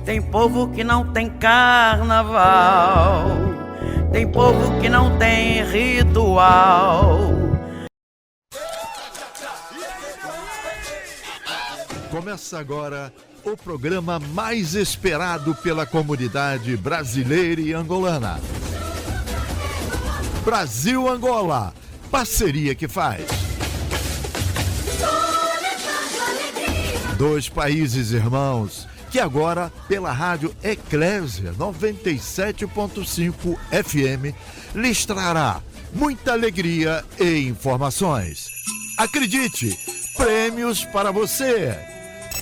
Tem povo que não tem carnaval, tem povo que não tem ritual. Começa agora o programa mais esperado pela comunidade brasileira e angolana. Brasil-Angola, parceria que faz. Dois países irmãos, que agora, pela rádio Eclésia 97.5 FM, lhes trará muita alegria e informações. Acredite, prêmios para você!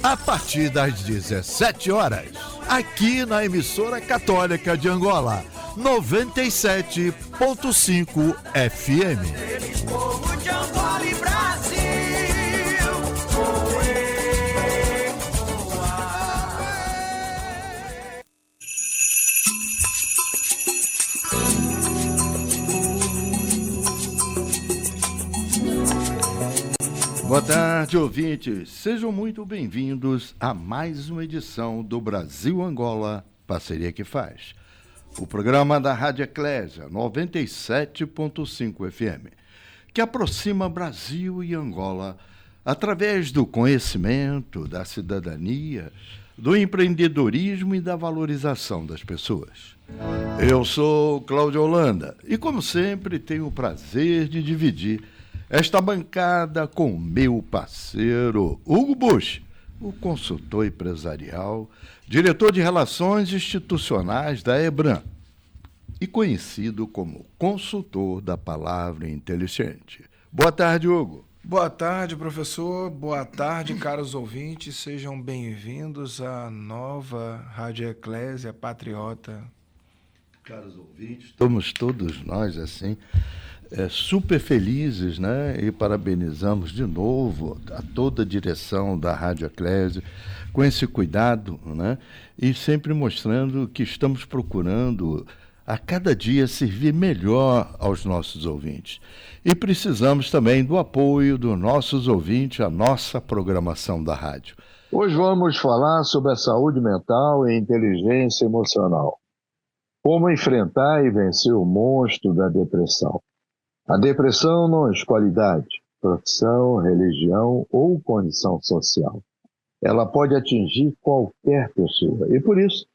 A partir das 17 horas, aqui na emissora católica de Angola, 97.5 FM. Boa tarde, ouvintes. Sejam muito bem-vindos a mais uma edição do Brasil-Angola, parceria que faz. O programa da Rádio Eclésia 97.5 FM, que aproxima Brasil e Angola através do conhecimento, da cidadania, do empreendedorismo e da valorização das pessoas. Eu sou Cláudio Holanda e, como sempre, tenho o prazer de dividir esta bancada com meu parceiro Hugo Bush, o consultor empresarial, diretor de Relações Institucionais da EBRAM e conhecido como consultor da palavra inteligente. Boa tarde, Hugo. Boa tarde, professor. Boa tarde, caros ouvintes. Sejam bem-vindos à nova Rádio Eclésia Patriota. Caros ouvintes, estamos todos nós, assim, super felizes, né? E parabenizamos de novo a toda a direção da Rádio Eclésia com esse cuidado, né? E sempre mostrando que estamos procurando a cada dia servir melhor aos nossos ouvintes. E precisamos também do apoio dos nossos ouvintes à nossa programação da rádio. Hoje vamos falar sobre a saúde mental e inteligência emocional. Como enfrentar e vencer o monstro da depressão. A depressão não escolhe idade, profissão, religião ou condição social. Ela pode atingir qualquer pessoa e, por isso,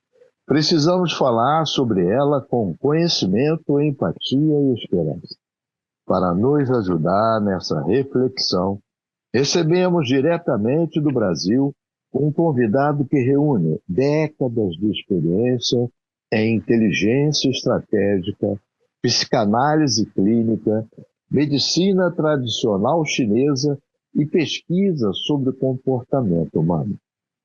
precisamos falar sobre ela com conhecimento, empatia e esperança. Para nos ajudar nessa reflexão, recebemos diretamente do Brasil um convidado que reúne décadas de experiência em inteligência estratégica, psicanálise clínica, medicina tradicional chinesa e pesquisa sobre o comportamento humano.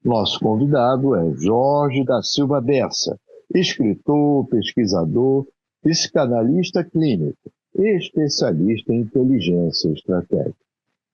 Nosso convidado é Jorge da Silva Bessa, escritor, pesquisador, psicanalista clínico e especialista em inteligência estratégica.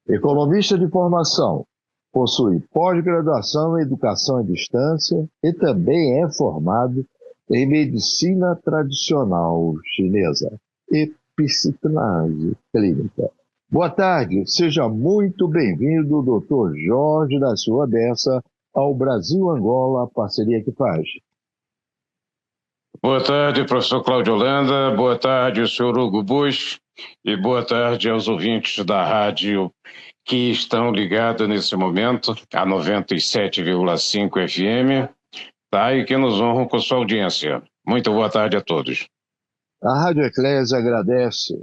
Economista de formação, possui pós-graduação em educação à distância e também é formado em medicina tradicional chinesa e psicanálise clínica. Boa tarde, seja muito bem-vindo, Dr. Jorge da Silva Bessa, ao Brasil-Angola, parceria que faz. Boa tarde, professor Cláudio Holanda, boa tarde, senhor Hugo Bush, e boa tarde aos ouvintes da rádio que estão ligados nesse momento, a 97,5 FM, tá? E que nos honram com sua audiência. Muito boa tarde a todos. A Rádio Eclésia agradece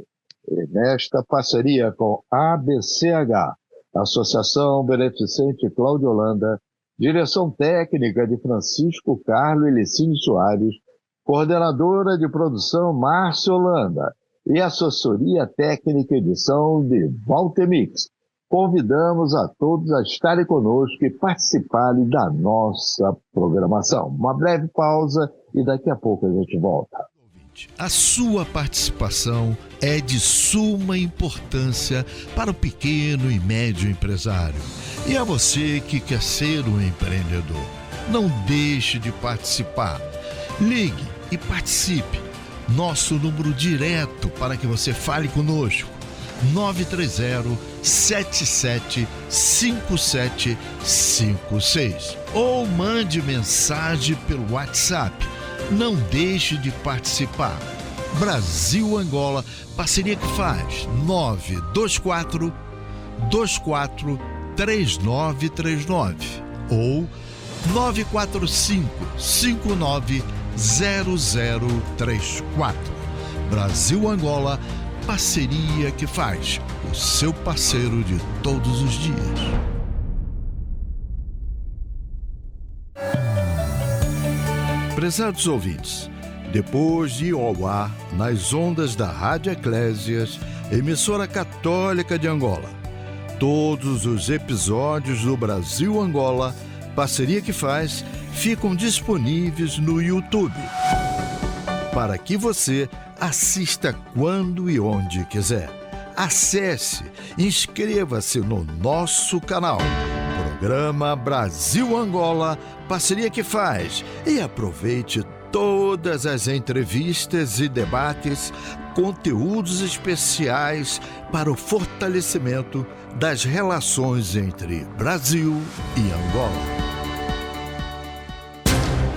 nesta parceria com a ABCH, Associação Beneficente Cláudio Holanda, direção técnica de Francisco Carlos Elicínio Soares, coordenadora de produção Márcia Holanda e assessoria técnica e edição de Walter Mix. Convidamos a todos a estarem conosco e participarem da nossa programação. Uma breve pausa e daqui a pouco a gente volta. A sua participação é de suma importância para o pequeno e médio empresário. E a você que quer ser um empreendedor, não deixe de participar. Ligue e participe. Nosso número direto para que você fale conosco, 930 775756 ou mande mensagem pelo WhatsApp. Não deixe de participar. Brasil-Angola, parceria que faz 924 24 3939 ou 945 59 0034. Brasil-Angola, parceria que faz, o seu parceiro de todos os dias. Prezados ouvintes, depois de ir ao ar nas ondas da Rádio Eclésias, emissora católica de Angola, todos os episódios do Brasil-Angola, parceria que faz, ficam disponíveis no YouTube, para que você assista quando e onde quiser. Acesse, inscreva-se no nosso canal, Programa Brasil-Angola, parceria que faz, e aproveite todas as entrevistas e debates, conteúdos especiais para o fortalecimento das relações entre Brasil e Angola.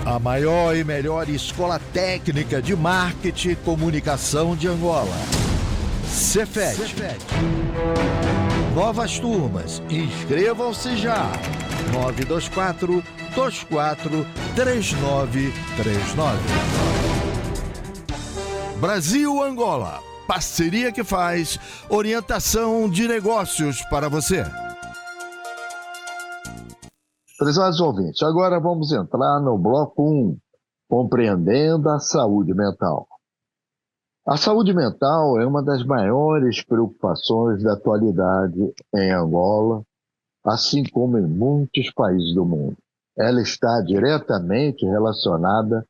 A maior e melhor escola técnica de marketing e comunicação de Angola. Cefet. Novas turmas, inscrevam-se já. 924 24 3939. Brasil-Angola, parceria que faz, orientação de negócios para você. Prezados ouvintes, agora vamos entrar no bloco 1, compreendendo a saúde mental. A saúde mental é uma das maiores preocupações da atualidade em Angola, assim como em muitos países do mundo. Ela está diretamente relacionada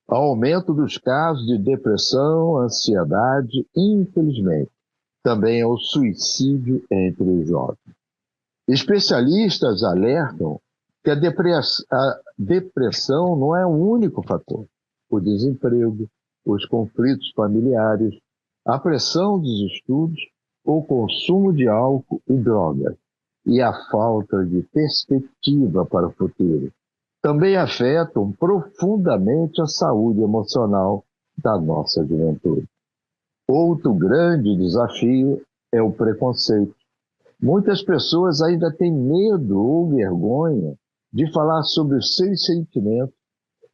ao aumento dos casos de depressão, ansiedade e, infelizmente, também ao suicídio entre os jovens. Especialistas alertam que a depressão não é o único fator. O desemprego, os conflitos familiares, a pressão dos estudos, o consumo de álcool e drogas e a falta de perspectiva para o futuro também afetam profundamente a saúde emocional da nossa juventude. Outro grande desafio é o preconceito. Muitas pessoas ainda têm medo ou vergonha de falar sobre os seus sentimentos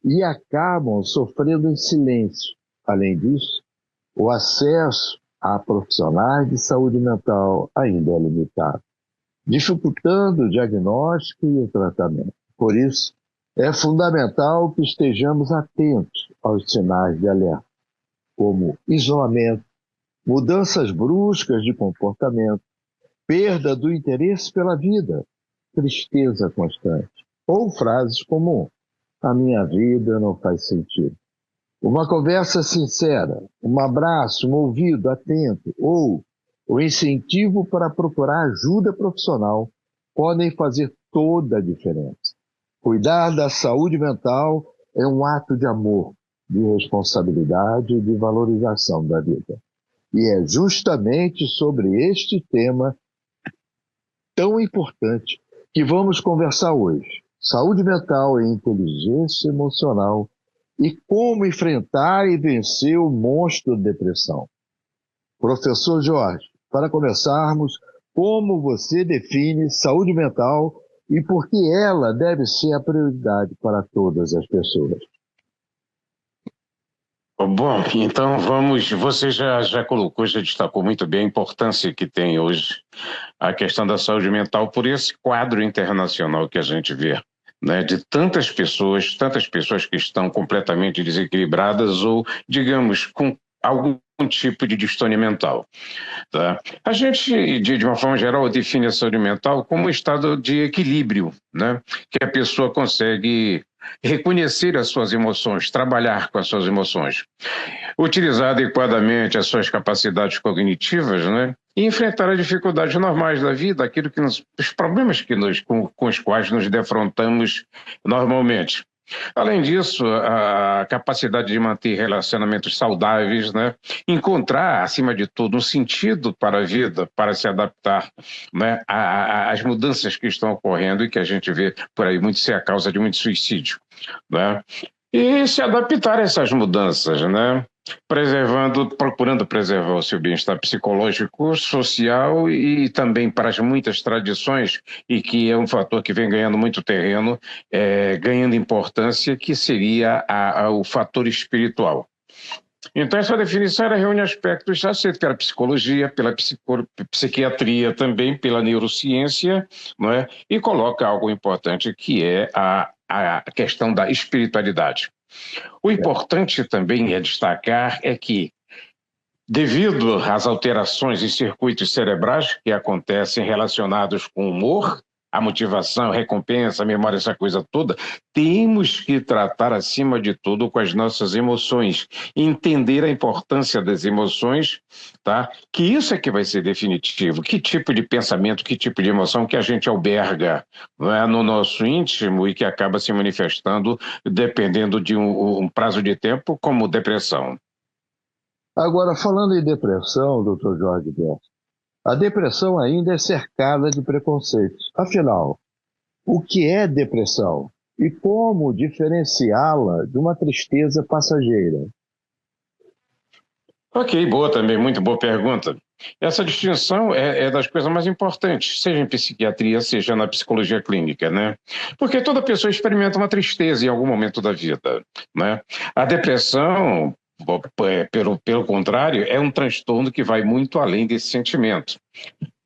e acabam sofrendo em silêncio. Além disso, o acesso a profissionais de saúde mental ainda é limitado, dificultando o diagnóstico e o tratamento. Por isso, é fundamental que estejamos atentos aos sinais de alerta, como isolamento, mudanças bruscas de comportamento, perda do interesse pela vida, tristeza constante, ou frases como "a minha vida não faz sentido". Uma conversa sincera, um abraço, um ouvido atento ou o incentivo para procurar ajuda profissional podem fazer toda a diferença. Cuidar da saúde mental é um ato de amor, de responsabilidade e de valorização da vida. E é justamente sobre este tema tão importante que vamos conversar hoje. Saúde mental e inteligência emocional e como enfrentar e vencer o monstro da depressão. Professor Jorge, para começarmos, como você define saúde mental e por que ela deve ser a prioridade para todas as pessoas? Bom, então você já colocou, já destacou muito bem a importância que tem hoje a questão da saúde mental por esse quadro internacional que a gente vê, né, de tantas pessoas que estão completamente desequilibradas ou, digamos, com algum tipo de distonia mental. Tá? A gente, de uma forma geral, define a saúde mental como um estado de equilíbrio, né, que a pessoa consegue reconhecer as suas emoções, trabalhar com as suas emoções, utilizar adequadamente as suas capacidades cognitivas, né, e enfrentar as dificuldades normais da vida, os problemas com os quais nos defrontamos normalmente. Além disso, a capacidade de manter relacionamentos saudáveis, né? Encontrar, acima de tudo, um sentido para a vida, para se adaptar, né? Às mudanças que estão ocorrendo e que a gente vê por aí muito ser a causa de muito suicídio, né? E se adaptar a essas mudanças, né? Procurando preservar o seu bem-estar psicológico, social e também para as muitas tradições, e que é um fator que vem ganhando muito terreno, ganhando importância, que seria o fator espiritual. Então, essa definição ela reúne aspectos aceitos pela psicologia, pela psiquiatria também, pela neurociência, não é? E coloca algo importante, que é a questão da espiritualidade. O importante também é destacar que, devido às alterações em circuitos cerebrais que acontecem relacionados com o humor, a motivação, a recompensa, a memória, essa coisa toda, temos que tratar, acima de tudo, com as nossas emoções, entender a importância das emoções, tá? Que isso é que vai ser definitivo. Que tipo de pensamento, que tipo de emoção que a gente alberga, não é, no nosso íntimo, e que acaba se manifestando dependendo de um prazo de tempo, como depressão. Agora, falando em depressão, doutor Jorge Berto, a depressão ainda é cercada de preconceitos. Afinal, o que é depressão e como diferenciá-la de uma tristeza passageira? Ok, boa também, muito boa pergunta. Essa distinção é das coisas mais importantes, seja em psiquiatria, seja na psicologia clínica, né? Porque toda pessoa experimenta uma tristeza em algum momento da vida, né? A depressão, pelo contrário, é um transtorno que vai muito além desse sentimento.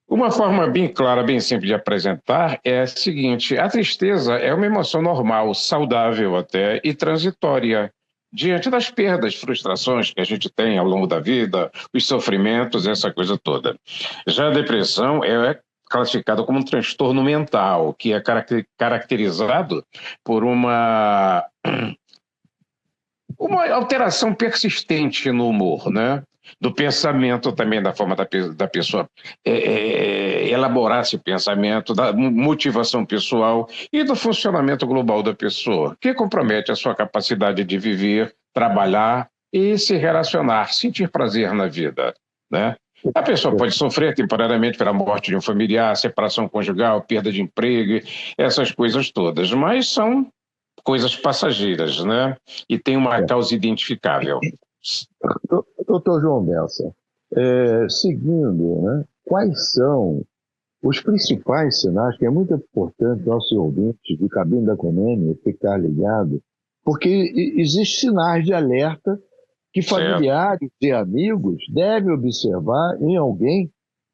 Uma forma bem clara, bem simples de apresentar é a seguinte: a tristeza é uma emoção normal, saudável até, e transitória, diante das perdas, frustrações que a gente tem ao longo da vida, os sofrimentos, essa coisa toda. Já a depressão é classificada como um transtorno mental, que é caracterizado por uma alteração persistente no humor, né? Do pensamento também, da forma da pessoa elaborar esse pensamento, da motivação pessoal e do funcionamento global da pessoa, que compromete a sua capacidade de viver, trabalhar e se relacionar, sentir prazer na vida, né? A pessoa pode sofrer temporariamente pela morte de um familiar, separação conjugal, perda de emprego, essas coisas todas, mas são coisas passageiras, né? E tem uma causa identificável. Doutor João Bessa, seguindo, né, quais são os principais sinais, que é muito importante nossos ouvintes de Cabine da Conêmia ficar ligado, porque existem sinais de alerta que familiares e amigos devem observar em alguém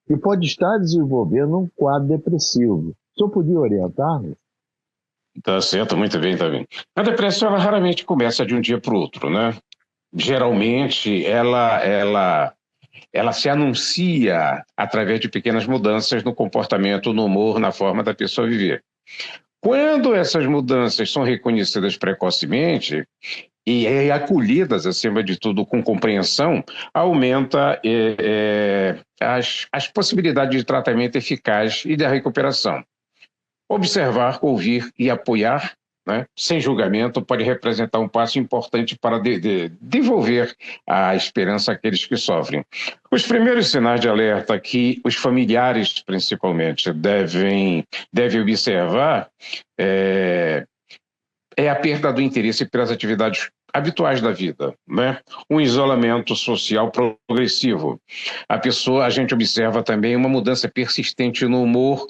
que pode estar desenvolvendo um quadro depressivo. O senhor podia orientar-nos? Tá certo, muito bem, tá bem. A depressão, ela raramente começa de um dia para o outro, né? Geralmente, ela se anuncia através de pequenas mudanças no comportamento, no humor, na forma da pessoa viver. Quando essas mudanças são reconhecidas precocemente e acolhidas, acima de tudo, com compreensão, aumenta as possibilidades de tratamento eficaz e da recuperação. Observar, ouvir e apoiar, né, sem julgamento, pode representar um passo importante para devolver a esperança àqueles que sofrem. Os primeiros sinais de alerta que os familiares, principalmente, devem observar é a perda do interesse pelas atividades habituais da vida, né? Um isolamento social progressivo. A gente observa também uma mudança persistente no humor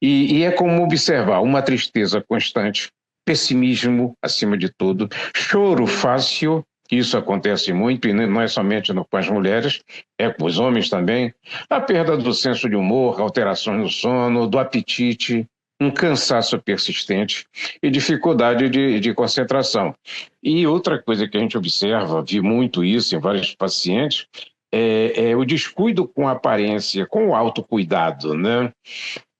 e é como observar uma tristeza constante, pessimismo acima de tudo, choro fácil, isso acontece muito e não é somente com as mulheres, é com os homens também, a perda do senso de humor, alterações no sono, do apetite, um cansaço persistente e dificuldade de concentração. E outra coisa que a gente observa, vi muito isso em vários pacientes, é o descuido com a aparência, com o autocuidado, né?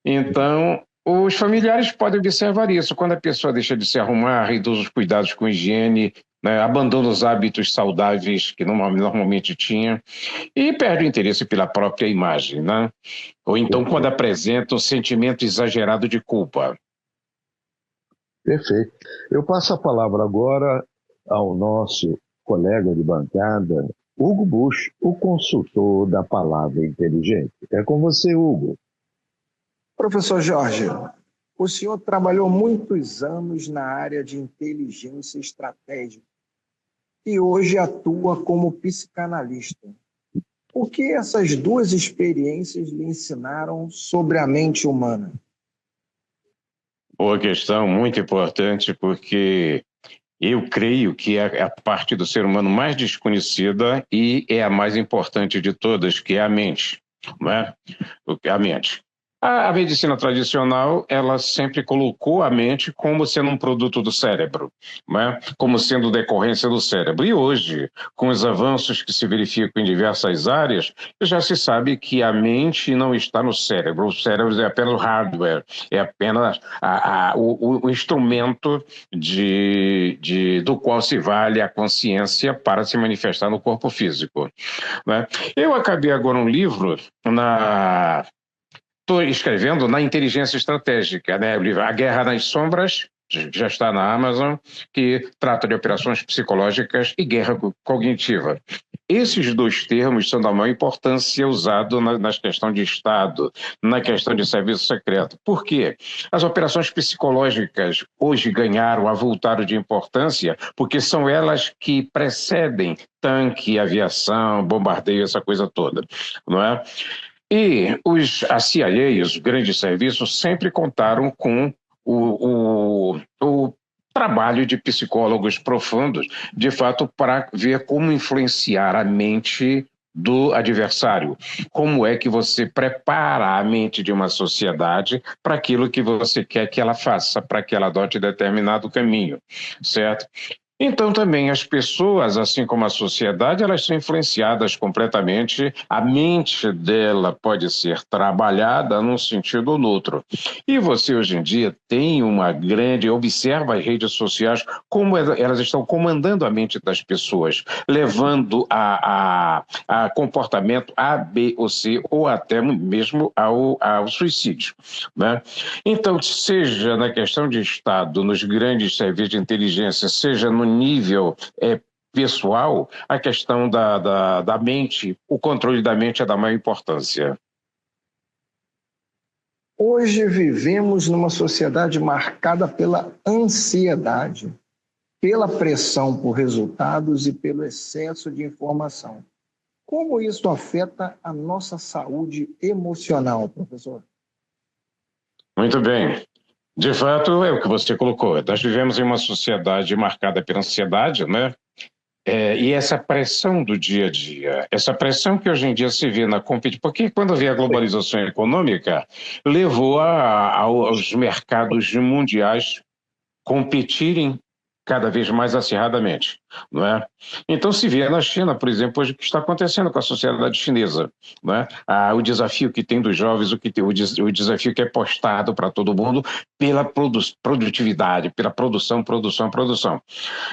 Então, os familiares podem observar isso, quando a pessoa deixa de se arrumar, reduz os cuidados com higiene, né, abandona os hábitos saudáveis que normalmente tinha e perde o interesse pela própria imagem, né? Ou então quando apresenta um sentimento exagerado de culpa. Perfeito. Eu passo a palavra agora ao nosso colega de bancada, Hugo Bush, o consultor da palavra inteligente. É com você, Hugo. Professor Jorge, o senhor trabalhou muitos anos na área de inteligência estratégica e hoje atua como psicanalista. O que essas duas experiências lhe ensinaram sobre a mente humana? Boa questão, muito importante, porque eu creio que é a parte do ser humano mais desconhecida e é a mais importante de todas, que é a mente, não é? A mente. A medicina tradicional, ela sempre colocou a mente como sendo um produto do cérebro, né? Como sendo decorrência do cérebro. E hoje, com os avanços que se verificam em diversas áreas, já se sabe que a mente não está no cérebro. O cérebro é apenas o hardware, é apenas o instrumento do qual se vale a consciência para se manifestar no corpo físico, né? Eu acabei agora um livro Estou escrevendo na inteligência estratégica, né? O livro A Guerra nas Sombras, já está na Amazon, que trata de operações psicológicas e guerra cognitiva. Esses dois termos são da maior importância usados na questão de Estado, na questão de serviço secreto. Por quê? As operações psicológicas hoje ganharam, avultaram de importância, porque são elas que precedem tanque, aviação, bombardeio, essa coisa toda, não é? E a CIA, os grandes serviços, sempre contaram com o trabalho de psicólogos profundos, de fato, para ver como influenciar a mente do adversário. Como é que você prepara a mente de uma sociedade para aquilo que você quer que ela faça, para que ela adote determinado caminho, certo? Então, também as pessoas, assim como a sociedade, elas são influenciadas completamente. A mente dela pode ser trabalhada num sentido ou no outro. E você, hoje em dia, tem uma grande... Observa as redes sociais, como elas estão comandando a mente das pessoas, levando a comportamento A, B ou C, ou até mesmo ao suicídio, né? Então, seja na questão de Estado, nos grandes serviços de inteligência, seja no nível pessoal, a questão da mente, o controle da mente é da maior importância. Hoje vivemos numa sociedade marcada pela ansiedade, pela pressão por resultados e pelo excesso de informação. Como isso afeta a nossa saúde emocional, professor? Muito bem. De fato, é o que você colocou. Nós vivemos em uma sociedade marcada pela ansiedade, né? E essa pressão do dia a dia, essa pressão que hoje em dia se vê na competição, porque quando veio a globalização econômica, levou aos mercados mundiais competirem cada vez mais acirradamente, não é? Então se vê na China, por exemplo, hoje o que está acontecendo com a sociedade chinesa, não é? O desafio que tem dos jovens, o desafio que é postado para todo mundo pela produtividade, pela produção.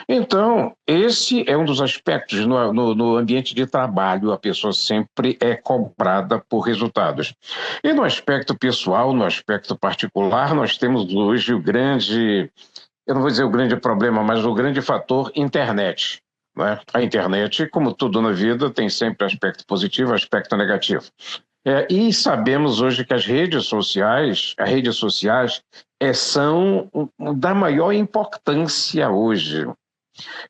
Então, esse é um dos aspectos no ambiente de trabalho, a pessoa sempre é cobrada por resultados. E no aspecto pessoal, no aspecto particular, nós temos hoje o grande... Eu não vou dizer o grande problema, mas o grande fator internet, né? A internet, como tudo na vida, tem sempre aspecto positivo e aspecto negativo. E sabemos hoje que as redes sociais são da maior importância hoje.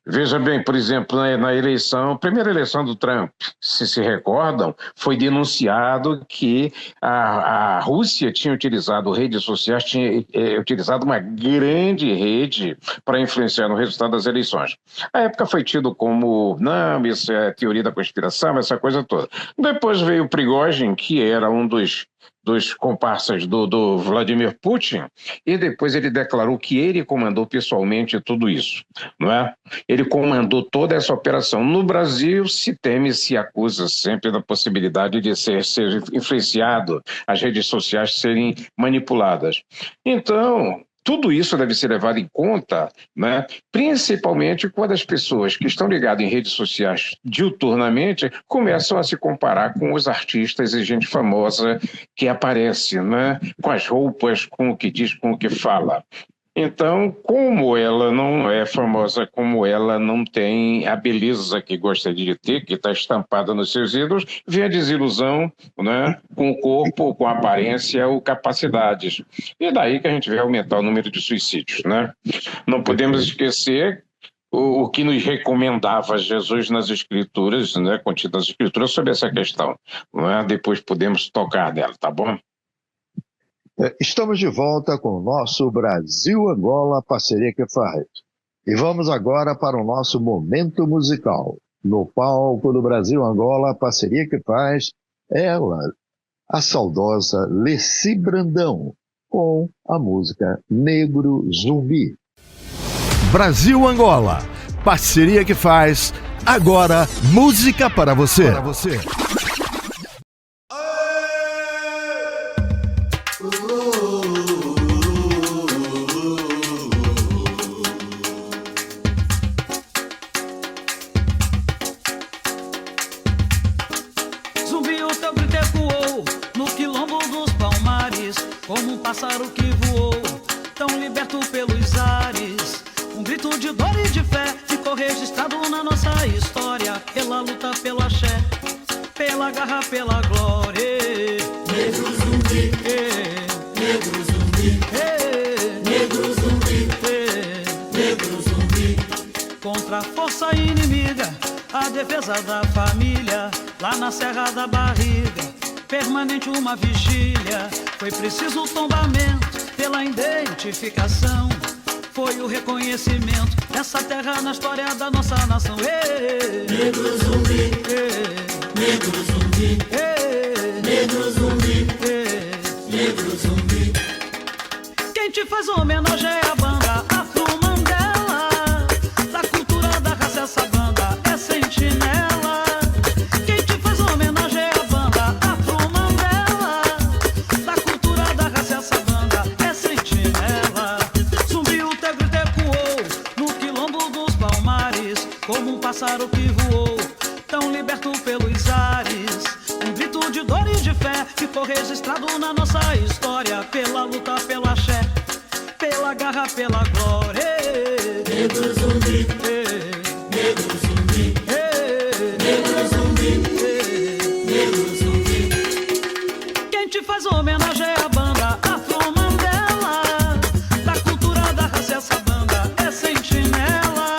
Veja bem, por exemplo, na eleição, primeira eleição do Trump, se recordam, foi denunciado que a Rússia tinha utilizado redes sociais, tinha utilizado uma grande rede para influenciar no resultado das eleições. A época foi tido como, não, isso é teoria da conspiração, essa coisa toda. Depois veio o Prigozhin, que era um dos comparsas do Vladimir Putin, e depois ele declarou que ele comandou pessoalmente tudo isso, não é? Ele comandou toda essa operação. No Brasil, se teme e se acusa sempre da possibilidade de ser influenciado, as redes sociais serem manipuladas. Então, tudo isso deve ser levado em conta, né? Principalmente quando as pessoas que estão ligadas em redes sociais diuturnamente começam a se comparar com os artistas e gente famosa que aparece, né? Com as roupas, com o que diz, com o que fala. Então, como ela não é famosa, como ela não tem a beleza que gostaria de ter, que está estampada nos seus ídolos, vem a desilusão, né, com o corpo, com a aparência ou capacidades. E daí que a gente vê aumentar o número de suicídios, né? Não podemos esquecer o que nos recomendava Jesus nas Escrituras, né, contido nas Escrituras, sobre essa questão. Não é? Depois podemos tocar nela, tá bom? Estamos de volta com o nosso Brasil-Angola, parceria que faz. E vamos agora para o nosso momento musical. No palco do Brasil-Angola, parceria que faz, ela, a saudosa Leci Brandão, com a música Negro Zumbi. Brasil-Angola, parceria que faz, agora música para você. Zumbi, o teu grito ecoou no quilombo dos Palmares, como um pássaro que voou, tão liberto pelos ares. Um grito de dor e de fé ficou registrado na nossa história, pela luta, pela axé, pela garra, pela glória. Negro zumbi, negro zumbi, negro zumbi, negro zumbi. Contra a força inimiga, a defesa da família, lá na Serra da Barriga, permanente uma vigília. Foi preciso o tombamento pela identificação, foi o reconhecimento dessa terra na história da nossa nação. Negro zumbi, negro zumbi, negro zumbi, negro zumbi. Quem te faz homenagem é a banda Afro-Mandela, da cultura da raça essa banda é sentinela. Quem te faz homenagem é a banda Afro-Mandela, da cultura da raça essa banda é sentinela. Zumbi, o teu grito ecoou no quilombo dos Palmares, como um pássaro que voou, tão liberto pelos ares. Um grito de dor e de fé ficou registrado na nossa história, pela luta, pela axé, pela garra, pela glória. Negro zumbi, negro zumbi, negro zumbi, negro zumbi. Quem te faz homenagem é a banda Afro-Mandela, da cultura da raça essa banda é sentinela.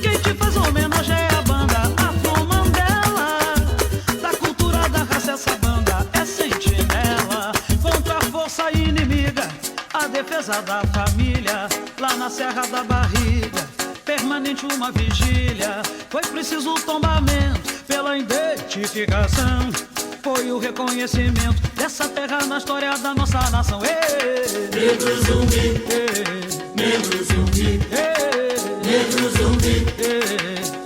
Quem te faz homenagem é a banda Afro-Mandela, da cultura da raça essa banda é sentinela. Contra a força inimiga, a defesa da família, lá na Serra da Barriga, permanente uma vigília. Foi preciso o tombamento pela identificação, foi o reconhecimento dessa terra na história da nossa nação. Negro zumbi, negro zumbi, negro zumbi,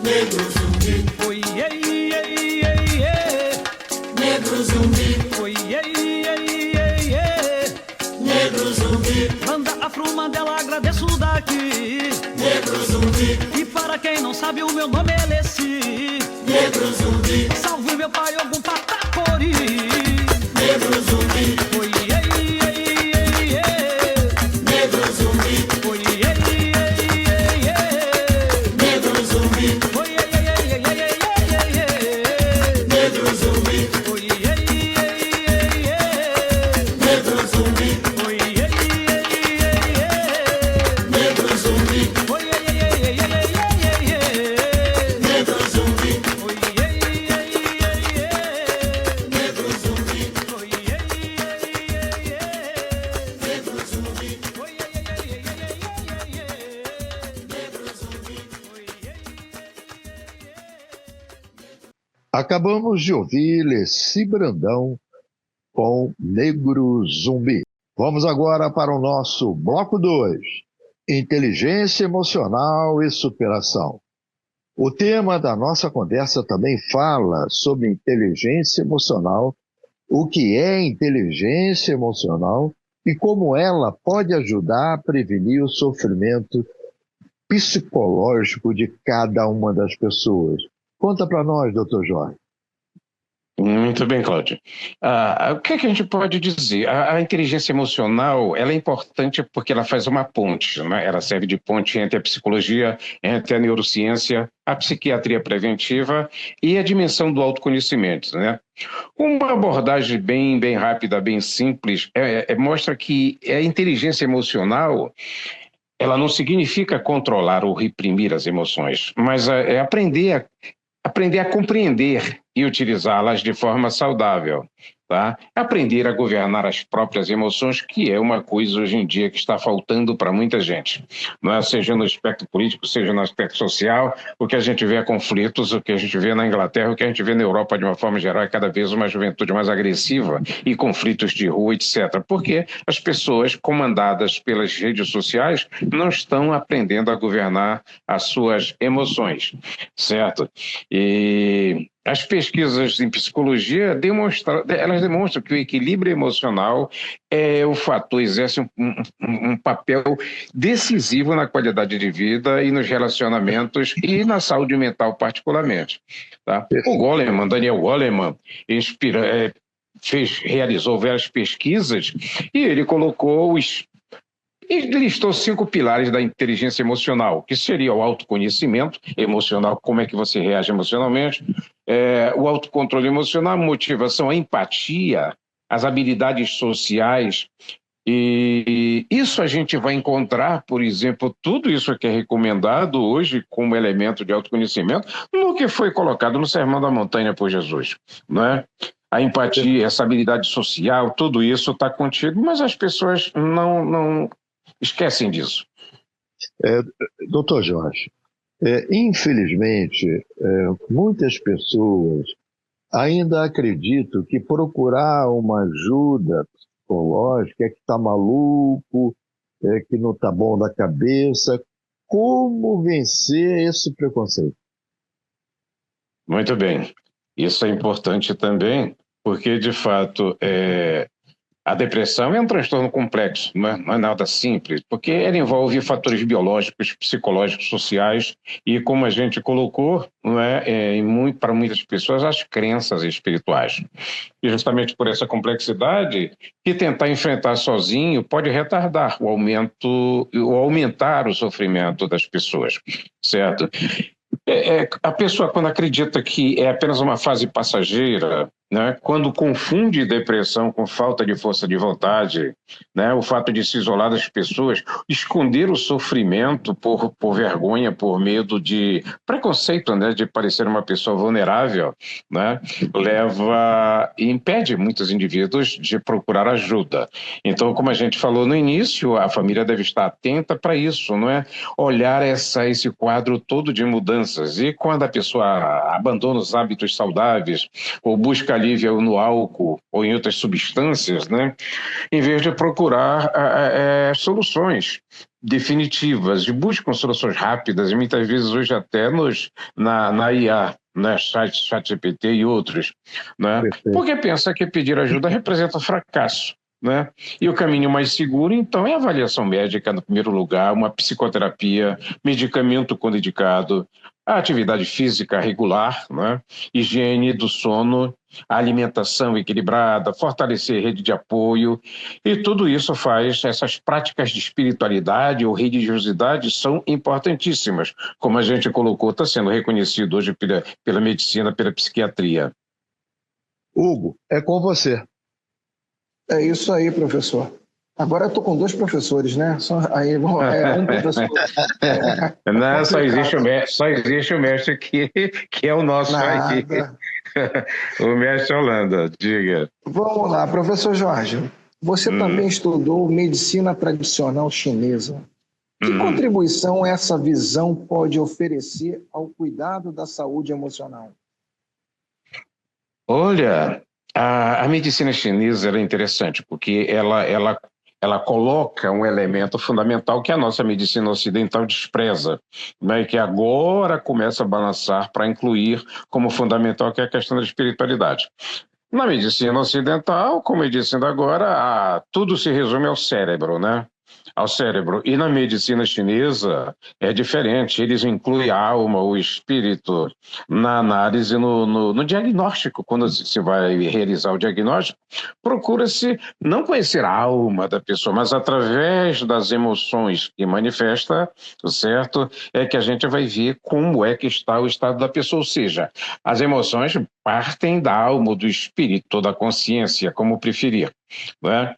negro zumbi. Oi, ei, ei, ei, ei, negro zumbi. Oi, ei, ei, ei, ei, negro zumbi. Banda Afro-Mandela, agradeço daqui. Negro zumbi. E para quem não sabe, o meu nome é Leci. Negro zumbi. Salve meu pai, algum Patacori. Negro zumbi. Oi, ei, ei, ei, ei, negro zumbi. Oi, ei, ei, ei, ei, negro zumbi. Oi, ei, ei, ei, ei, ei, ei, negro zumbi. Oi, ei, ei, ei, ei, negro zumbi. Oi, ei, ei, ei, ei, negro zumbi. Oi, ei, ei, ei, ei, ei, negro zumbi. Oi, ei, ei, ei, ei, negro zumbi. Oi, ei, ei, ei, ei, negro zumbi. Oi, ei, ei, ei, ei, negro zumbi. Oi, ei, ei, Acabamos de ouvir Leci Brandão com Negro Zumbi. Vamos agora para o nosso bloco 2, Inteligência Emocional e Superação. O tema da nossa conversa também fala sobre inteligência emocional, o que é inteligência emocional e como ela pode ajudar a prevenir o sofrimento psicológico de cada uma das pessoas. Conta para nós, doutor Jorge. Muito bem, Cláudio. O que é que a gente pode dizer? A inteligência emocional, ela é importante porque ela faz uma ponte, né? Ela serve de ponte entre a psicologia, entre a neurociência, a psiquiatria preventiva e a dimensão do autoconhecimento, né? Uma abordagem bem rápida, bem simples, mostra que a inteligência emocional, ela não significa controlar ou reprimir as emoções, mas é aprender a compreender e utilizá-las de forma saudável, tá? Aprender a governar as próprias emoções, que é uma coisa hoje em dia que está faltando para muita gente, não é? Seja no aspecto político, seja no aspecto social, o que a gente vê é conflitos, o que a gente vê na Inglaterra, o que a gente vê na Europa de uma forma geral é cada vez uma juventude mais agressiva e conflitos de rua, etc. Porque as pessoas comandadas pelas redes sociais não estão aprendendo a governar as suas emoções, certo? E as pesquisas em psicologia elas demonstram que o equilíbrio emocional é o fator, exerce um papel decisivo na qualidade de vida e nos relacionamentos e na saúde mental particularmente. Tá? O Daniel Goleman, realizou várias pesquisas e ele colocou e listou 5 pilares da inteligência emocional, que seria o autoconhecimento emocional, como é que você reage emocionalmente, o autocontrole emocional, a motivação, a empatia, as habilidades sociais. E isso a gente vai encontrar, por exemplo, tudo isso que é recomendado hoje como elemento de autoconhecimento, no que foi colocado no Sermão da Montanha por Jesus, não é? A empatia, essa habilidade social, tudo isso está contido, mas as pessoas não esquecem disso. Doutor Jorge, infelizmente, muitas pessoas ainda acreditam que procurar uma ajuda psicológica é que está maluco, é que não está bom da cabeça. Como vencer esse preconceito? Muito bem. Isso é importante também, porque, de fato, a depressão é um transtorno complexo, não é nada simples, porque ela envolve fatores biológicos, psicológicos, sociais e, como a gente colocou, não é, para muitas pessoas, as crenças espirituais. E justamente por essa complexidade, que tentar enfrentar sozinho pode retardar ou aumentar o sofrimento das pessoas, certo? A pessoa, quando acredita que é apenas uma fase passageira, né, quando confunde depressão com falta de força de vontade, né, o fato de se isolar das pessoas, esconder o sofrimento por vergonha, por medo de preconceito, né, de parecer uma pessoa vulnerável, né, impede muitos indivíduos de procurar ajuda. Então, como a gente falou no início, a família deve estar atenta para isso, não é? Olhar esse quadro todo de mudanças. E quando a pessoa abandona os hábitos saudáveis ou busca alívio no álcool ou em outras substâncias, né, em vez de procurar soluções definitivas, e buscam soluções rápidas, e muitas vezes hoje até na IA, né, ChatGPT e outros, né, porque pensa que pedir ajuda representa fracasso. Né? E o caminho mais seguro, então, é a avaliação médica, no primeiro lugar, uma psicoterapia, medicamento quando indicado, a atividade física regular, né? Higiene do sono, a alimentação equilibrada, fortalecer rede de apoio, e tudo isso essas práticas de espiritualidade ou religiosidade são importantíssimas, como a gente colocou, está sendo reconhecido hoje pela medicina, pela psiquiatria. Hugo, é com você. É isso aí, professor. Agora eu estou com 2 professores, né? Um professor. Não, só existe o mestre que é o nosso aqui. O mestre Holanda, diga. Vamos lá, professor Jorge. Você também estudou medicina tradicional chinesa. Que contribuição essa visão pode oferecer ao cuidado da saúde emocional? Olha, a medicina chinesa é interessante, porque ela coloca um elemento fundamental que a nossa medicina ocidental despreza, né, e que agora começa a balançar para incluir como fundamental, que é a questão da espiritualidade. Na medicina ocidental, como eu disse ainda agora, tudo se resume ao cérebro, né? ao cérebro. E na medicina chinesa é diferente, eles incluem a alma, o espírito, na análise, no diagnóstico. Quando se vai realizar o diagnóstico, procura-se não conhecer a alma da pessoa, mas através das emoções que manifesta, certo? É que a gente vai ver como é que está o estado da pessoa, ou seja, as emoções partem da alma, do espírito, da consciência, como preferir. Né?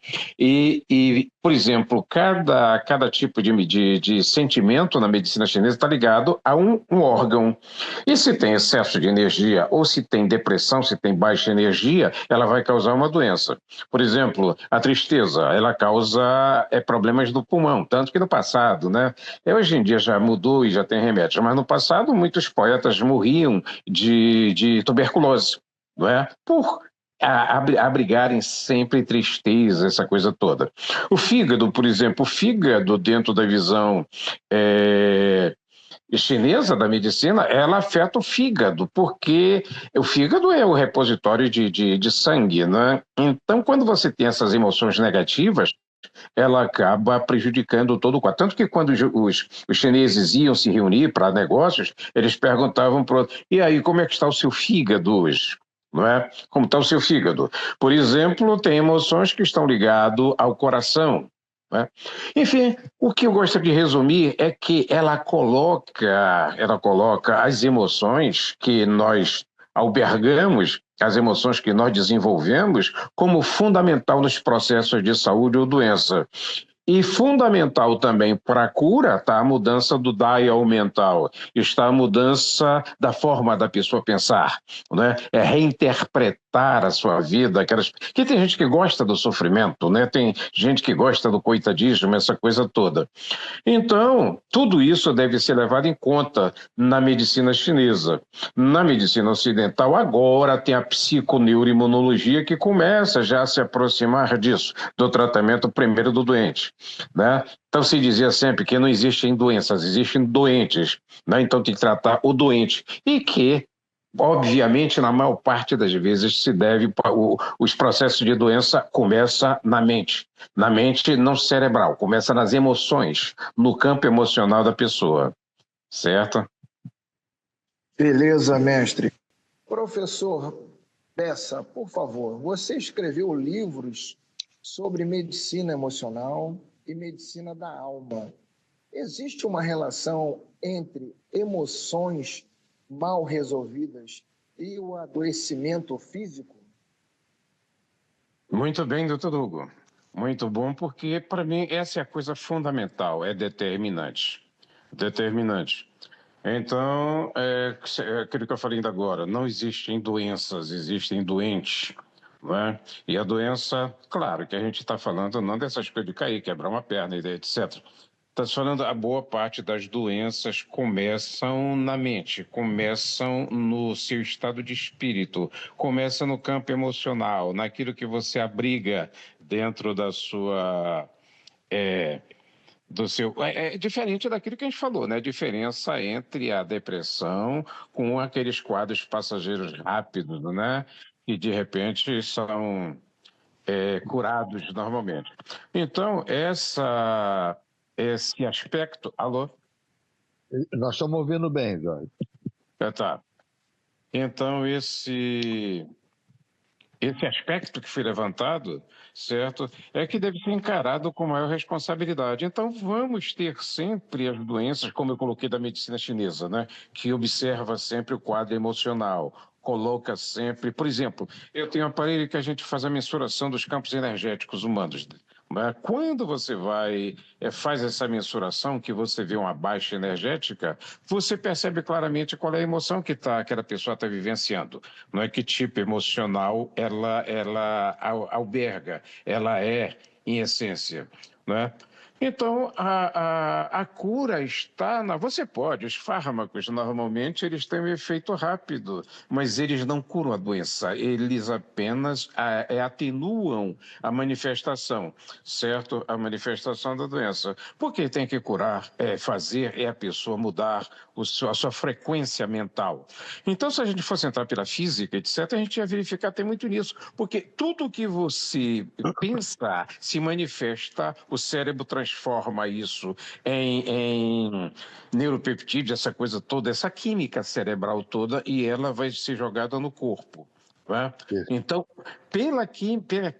Por exemplo, cada tipo de sentimento na medicina chinesa está ligado a um órgão. E se tem excesso de energia, ou se tem depressão, se tem baixa energia, ela vai causar uma doença. Por exemplo, a tristeza, ela causa problemas do pulmão, tanto que no passado, né? Hoje em dia já mudou e já tem remédio, mas no passado muitos poetas morriam de tuberculose, não é? Por abrigarem sempre tristeza, essa coisa toda. O fígado, por exemplo, o fígado dentro da visão chinesa da medicina, ela afeta o fígado, porque o fígado é o repositório de sangue, né? Então, quando você tem essas emoções negativas, ela acaba prejudicando todo o quadro. Tanto que quando os chineses iam se reunir para negócios, eles perguntavam para o outro, e aí, como é que está o seu fígado hoje? Não é? Como está o seu fígado? Por exemplo, tem emoções que estão ligadas ao coração. Né? Enfim, o que eu gosto de resumir é que ela coloca as emoções que nós albergamos, as emoções que nós desenvolvemos, como fundamental nos processos de saúde ou doença. E fundamental também para a cura está a mudança do dial mental, está a mudança da forma da pessoa pensar, né? É reinterpretar a sua vida, que tem gente que gosta do sofrimento, né? Tem gente que gosta do coitadismo, essa coisa toda. Então, tudo isso deve ser levado em conta na medicina chinesa. Na medicina ocidental, agora tem a psiconeuroimunologia que começa já a se aproximar disso, do tratamento primeiro do doente. Né? Então se dizia sempre que não existem doenças, existem doentes, né? Então tem que tratar o doente, e que, obviamente, na maior parte das vezes se deve, os processos de doença começam na mente não cerebral, começa nas emoções, no campo emocional da pessoa, certo? Beleza, mestre. Professor Bessa, por favor, você escreveu livros sobre medicina emocional e medicina da alma. Existe uma relação entre emoções mal resolvidas e o adoecimento físico? Muito bem, doutor Hugo. Muito bom, porque para mim essa é a coisa fundamental, é determinante. Determinante. Então, aquilo que eu falei ainda agora, não existem doenças, existem doentes. Não é? E a doença, claro que a gente está falando não dessas coisas de cair, quebrar uma perna, etc. Está falando, a boa parte das doenças começam na mente, começam no seu estado de espírito, começa no campo emocional, naquilo que você abriga dentro da sua... É diferente daquilo que a gente falou, né? A diferença entre a depressão com aqueles quadros passageiros rápidos, né? Que de repente são curados normalmente. Então, esse aspecto. Alô? Nós estamos ouvindo bem, Jorge. Tá. Então, esse aspecto que foi levantado, certo, é que deve ser encarado com maior responsabilidade. Então, vamos ter sempre as doenças, como eu coloquei da medicina chinesa, né, que observa sempre o quadro emocional, coloca sempre... Por exemplo, eu tenho um aparelho que a gente faz a mensuração dos campos energéticos humanos. Quando você faz essa mensuração, que você vê uma baixa energética, você percebe claramente qual é a emoção que aquela pessoa está vivenciando. Não é que tipo emocional ela alberga, ela é em essência. Né? Então, a cura está Você pode, os fármacos, normalmente, eles têm um efeito rápido, mas eles não curam a doença, eles apenas atenuam a manifestação, certo? A manifestação da doença. Porque tem que curar, fazer a pessoa mudar a sua frequência mental. Então, se a gente fosse entrar pela física, etc., a gente ia verificar tem muito nisso, porque tudo que você pensa se manifesta, o cérebro transforma transforma isso em neuropeptídeo, essa coisa toda, essa química cerebral toda, e ela vai ser jogada no corpo. Né? Então, pela química,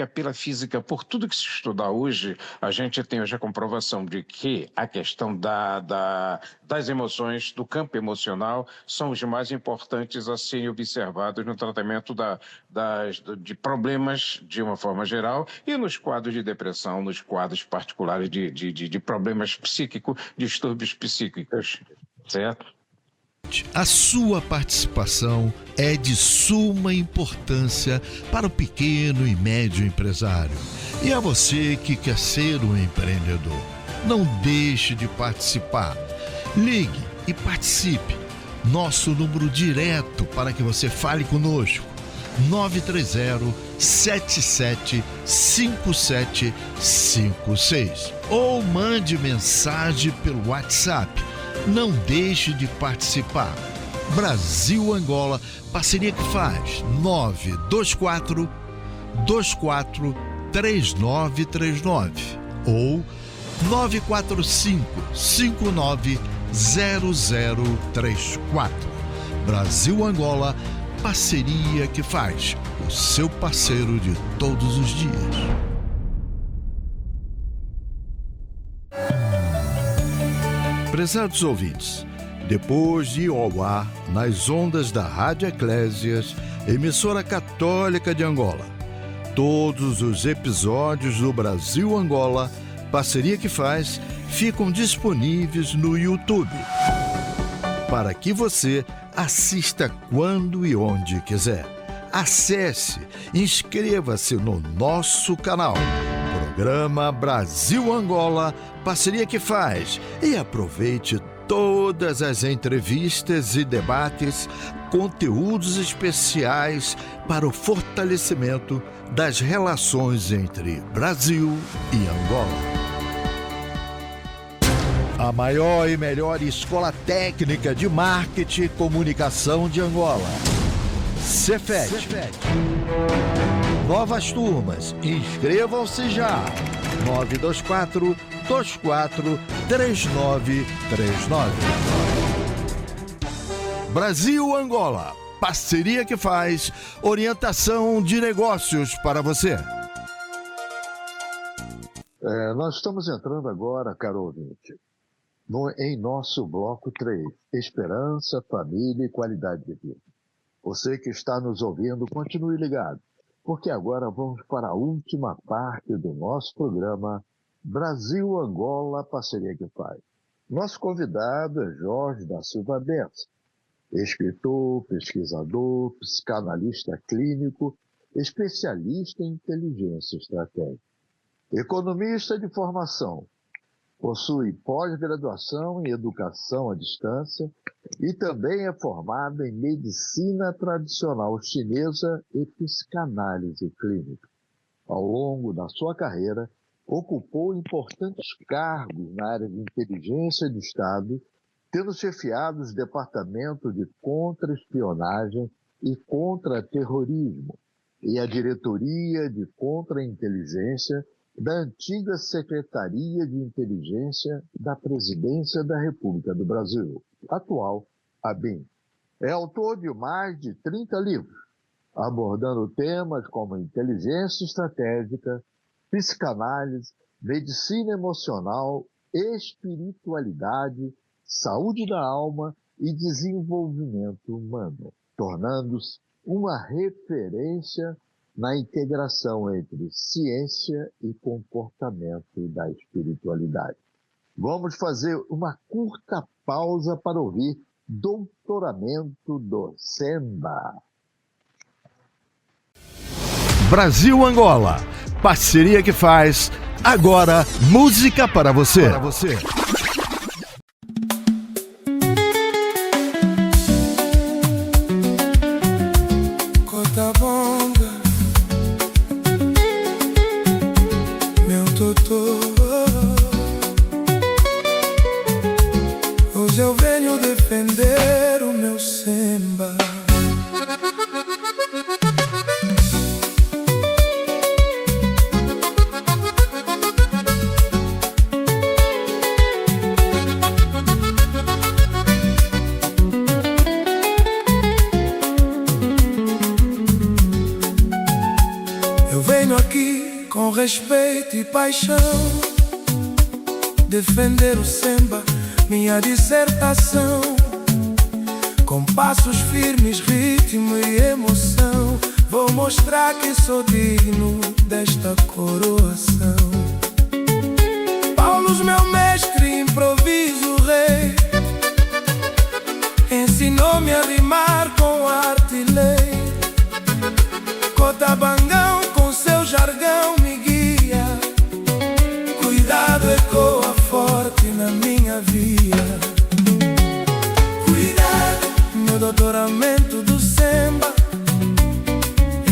pela física, por tudo que se estuda hoje, a gente tem hoje a comprovação de que a questão das emoções, do campo emocional, são os mais importantes a serem observados no tratamento de problemas de uma forma geral e nos quadros de depressão, nos quadros particulares de problemas psíquicos, distúrbios psíquicos, certo? A sua participação é de suma importância para o pequeno e médio empresário. E a você que quer ser um empreendedor, não deixe de participar. Ligue e participe. Nosso número direto para que você fale conosco: 930-775756. Ou mande mensagem pelo WhatsApp. Não deixe de participar. Brasil-Angola, parceria que faz 924-3939 ou 945-590034. Brasil-Angola, parceria que faz, o seu parceiro de todos os dias. Prezados ouvintes, depois de ir ao ar nas ondas da Rádio Eclésias, emissora católica de Angola, todos os episódios do Brasil-Angola, parceria que faz, ficam disponíveis no YouTube, para que você assista quando e onde quiser. Acesse, inscreva-se no nosso canal, Programa Brasil-Angola, parceria que faz, e aproveite todas as entrevistas e debates, conteúdos especiais para o fortalecimento das relações entre Brasil e Angola. A maior e melhor escola técnica de marketing e comunicação de Angola. Cefet. Novas turmas, inscrevam-se já. 924-243939. Brasil-Angola, parceria que faz, orientação de negócios para você. Nós estamos entrando agora, caro ouvinte, em nosso bloco 3, Esperança, Família e Qualidade de Vida. Você que está nos ouvindo, continue ligado, porque agora vamos para a última parte do nosso programa Brasil-Angola, parceria que faz. Nosso convidado é Jorge da Silva Bessa, escritor, pesquisador, psicanalista clínico, especialista em inteligência estratégica, economista de formação, possui pós-graduação em educação à distância e também é formado em medicina tradicional chinesa e psicanálise clínica. Ao longo da sua carreira, ocupou importantes cargos na área de inteligência do Estado, tendo chefiado os departamentos de contra-espionagem e contra-terrorismo e a diretoria de contra-inteligência da antiga Secretaria de Inteligência da Presidência da República do Brasil, atual ABIN. É autor de mais de 30 livros, abordando temas como inteligência estratégica, psicanálise, medicina emocional, espiritualidade, saúde da alma e desenvolvimento humano, tornando-se uma referência na integração entre ciência e comportamento da espiritualidade. Vamos fazer uma curta pausa para ouvir Doutoramento do Semba. Brasil-Angola, parceria que faz, agora música para você. Hoje eu venho defender o meu Semba. respeito e paixão. Defender o samba, minha dissertação. Com passos firmes, ritmo e emoção, vou mostrar que sou digno desta coroação. Paulo, meu mestre, improviso rei, ensinou-me a rimar com arte e lei. Cotabangão com seu jargão me guia. Cuidado, ecoa forte na minha via. Cuidado, meu doutoramento do samba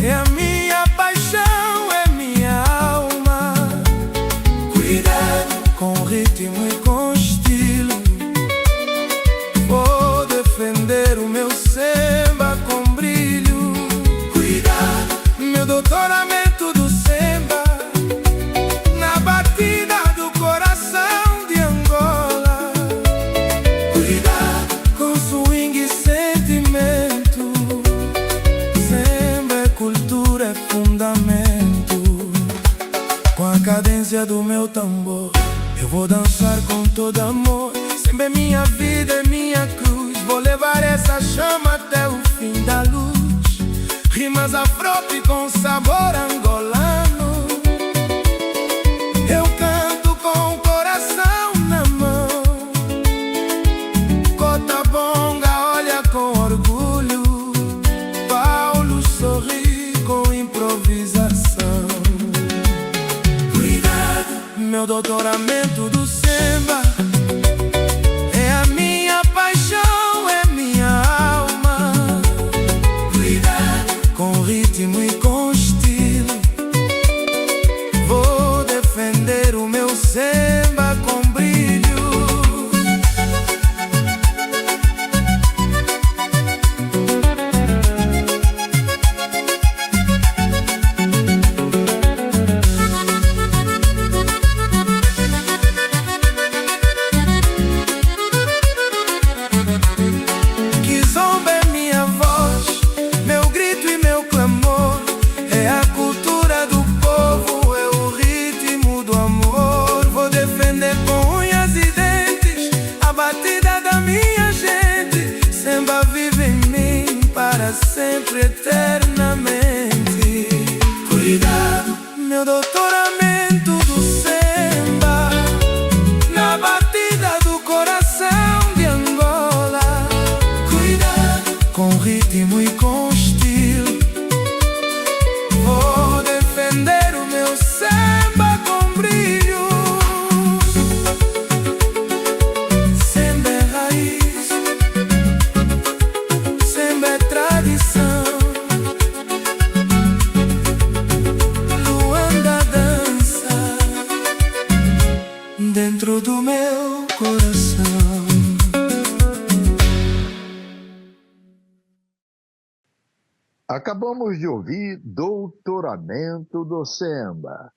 é a minha paixão, é minha alma. Cuidado, com ritmo e com estilo, vou defender o meu samba com brilho. Cuidado, meu doutoramento do samba na batida do coração de Angola. Cuidado, com swing e sentimento, samba é cultura, é fundamento. Com a cadência do meu tambor, eu vou dançar com todo amor. Samba é minha vida, é minha cruz, vou levar essa chama até o fim da luz. Rimas afro com sabor angolano, eu canto com o coração na mão. Cotabonga olha com orgulho, Paulo sorri com improvisação. Cuidado, meu doutoramento do samba é a minha paixão, é minha alma. Cuidado, com ritmo e com estilo, vou defender o meu samba com brilho. Kizomba é minha voz, meu grito e meu clamor, é a cultura do povo, é o ritmo do amor. Vou defender com unhas e dentes a batida da minha gente. Samba vive em mim para sempre, eternamente. Cuidado, meu doutoramento do samba na batida do coração de Angola. Cuidado, com ritmo e com estilo, vou defender o meu samba com brilho. Samba é raiz, samba é tradição. Luanda dança dentro do meu coração. Acabamos de ouvir Doutoramento do Samba.